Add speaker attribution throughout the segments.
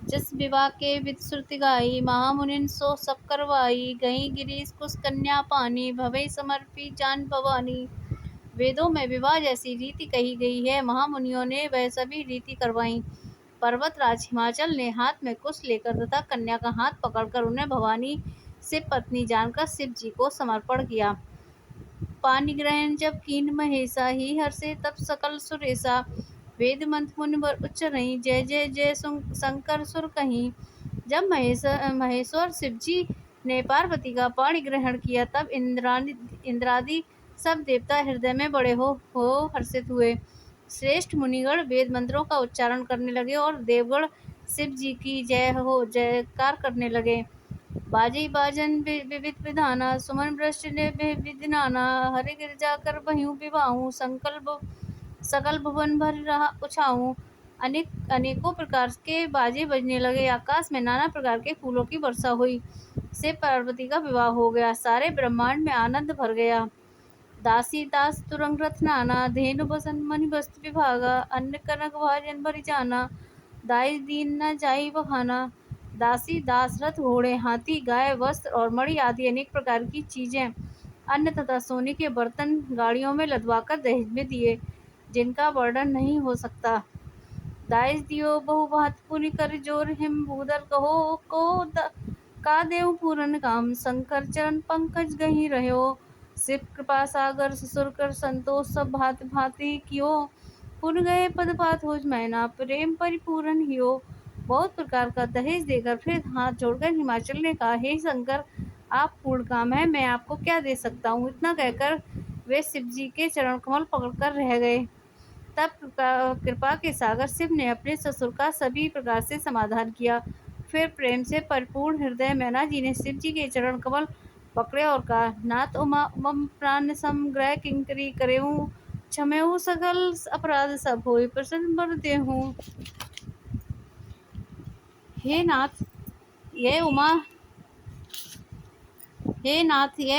Speaker 1: जिस विवाह के विधि श्रुति गाई, महामुनिन सो सब करवाई। गई गिरीश कुश कन्या पानी, भवई समर्पी जान भवानी। वेदों में विवाह जैसी रीति कही गई है, महामुनियों ने वह सभी रीति करवाई। पर्वतराज हिमाचल ने हाथ में कुश लेकर तथा कन्या का हाथ पकड़कर उन्हें भवानी से पत्नी जानकर शिव जी को समर्पण किया। पानी ग्रहण जब कीन महेशा, ही हर्षे तब सकल सुरेशा। वेद मंत्र मुनिवर उच्च रही, जय जय जय शंकर सुर कहीं। जब महेश्वर शिव जी ने पार्वती का पाणी ग्रहण किया, तब इंद्रादि सब देवता हृदय में बड़े हो हर्षित हुए। श्रेष्ठ मुनिगण वेद मंत्रों का उच्चारण करने लगे और देवगण शिव जी की जय हो जयकार करने लगे। बाजी बाजन विविध विधाना, सुमन वृष्टि ने विधि नाना। हरि गिरजा कर बह्यु विवाहु, सकल भुवन भर रहा उछाऊं। अनेकों प्रकार के बाजे बजने लगे, आकाश में नाना प्रकार के फूलों की वर्षा हुई। से पार्वती का विवाह हो गया, सारे ब्रह्मांड में आनंद भर गया। दासी दास तुरंग रथ नाना, धेनु बसन मणि वस्त्र विभागा। अन्न कनक भाजन भरी जाना, दाई दीन न जाई बहाना। दासी दास रथ घोड़े हाथी गाय वस्त्र और मणि आदि अनेक प्रकार की चीजें, अन्न तथा सोने के बर्तन गाड़ियों में लदवाकर दहेज में दिए, जिनका वर्णन नहीं हो सकता। दाइस दियो बहु भात पुनि कर जोर, हिम भूदल कहो को का देव पूरन काम। शंकर चरण पंकज गही रहो, शिव कृपा सागर ससुर कर संतोष। सब भांति भांति कियो, पुन गए पद पात हो मैना। प्रेम परिपूर्ण हियो। बहुत प्रकार का दहेज देकर फिर हाथ जोड़कर हिमाचल ने कहा, हे शंकर, आप पूर्ण काम है, मैं आपको क्या दे सकता हूँ। इतना कहकर वे शिव जी के चरण कमल पकड़कर रह गए। तब कृपा के सागर शिव ने अपने ससुर का सभी प्रकार से समाधान किया। फिर प्रेम से परिपूर्ण हृदय मैना जी ने शिव जी के चरण कमल पकड़े और कहा, नाथ उमा मम प्राण समग्रह किंकरी करेऊ, क्षमेऊ सकल अपराध सब होय प्रसन्न वर देहूं। हे नाथ यह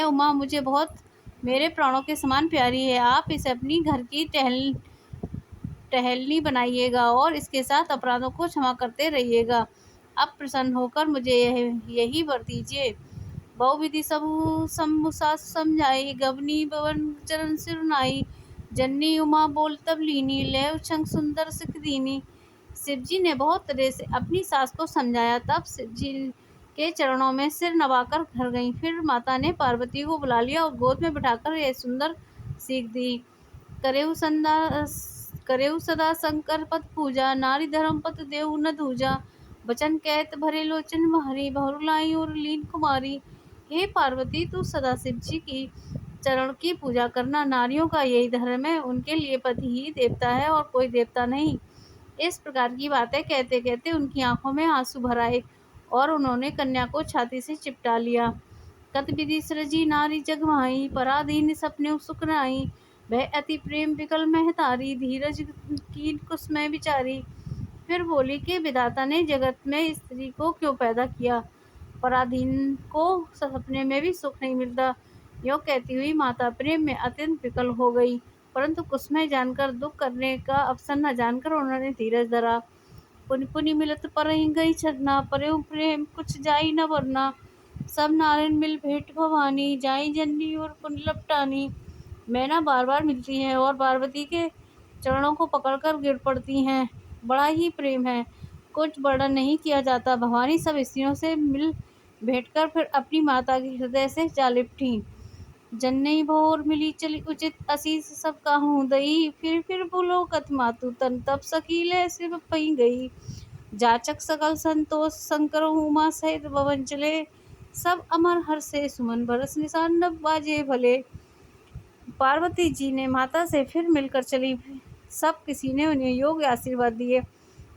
Speaker 1: उमा मुझे बहुत मेरे प्राणों के समान प्यारी है। आप इसे अपनी घर की टहलनी बनाइएगा और इसके साथ अपराधों को क्षमा करते रहिएगा। अब प्रसन्न होकर मुझे यही वर दीजिए। बहुविधि सबु समझाई, गवनी बवन चरण सिरुनाई। जन्नी उमा बोल तब लीनी, लेव छंग सुंदर सिख दीनी। शिव जी ने बहुत तरह से अपनी सास को समझाया, तब शिव जी के चरणों में सिर नवाकर घर गईं। फिर माता ने पार्वती को बुला लिया और गोद में बिठाकर यह सुंदर सीख दी। करेऊ सदा शंकर पद पूजा, नारी धर्म पद देव न दूजा। बचन कहत भरे लोचन मारी, बहुलाई और लीन कुमारी। हे पार्वती, तू सदा शिव जी की चरण की पूजा करना, नारियों का यही धर्म है, उनके लिए पति ही देवता है और कोई देवता नहीं। इस प्रकार की बातें कहते कहते उनकी आंखों में आंसू भर आए और उन्होंने कन्या को छाती से चिपटा लिया। कत विधि सृजी नारी जग माही, पराधीन सपने सुख नाई। वह अति प्रेम विकल महतारी, धीरज कीन कुसमय विचारी। फिर बोली कि विधाता ने जगत में स्त्री को क्यों पैदा किया, पराधीन को सपने में भी सुख नहीं मिलता। यो कहती हुई माता प्रेम में अत्यंत विकल हो गई, परंतु कुसमय जानकर दुख करने का अवसर न जानकर उन्होंने धीरज धरा। पुनि पुनि मिलत पर गई छरना, परेउ प्रेम कुछ जाई न वरना। सब नारायण मिल भेंट भवानी, जाई जननी और पुन लपटानी। मैना बार बार मिलती हैं और पार्वती के चरणों को पकड़कर गिर पड़ती हैं। बड़ा ही प्रेम है, कुछ वर्णन नहीं किया जाता। भवानी सब स्त्रियों से मिल भेंटकर फिर अपनी माता के हृदय से जा लिपटी। जन्नई भोर मिली चली उचित, असीस सब काहूँ दई। फिर बोलो कथ मातु तन, तब सकीले सिर पई गई। जाचक सकल संतोष, शंकर उमा सहित भवन चले। सब अमर हर्षे सुमन बरस निशान नभ बाजे भले। पार्वती जी ने माता से फिर मिलकर चली, सब किसी ने उन्हें योग्य आशीर्वाद दिए।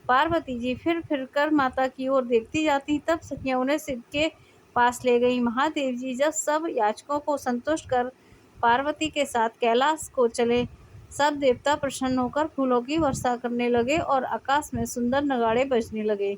Speaker 1: पार्वती जी फिर कर माता की ओर देखती जाती, तब सखियां उन्हें शिव के पास ले गई। महादेव जी जब सब याचकों को संतुष्ट कर पार्वती के साथ कैलाश को चले, सब देवता प्रसन्न होकर फूलों की वर्षा करने लगे और आकाश में सुंदर नगाड़े बजने लगे।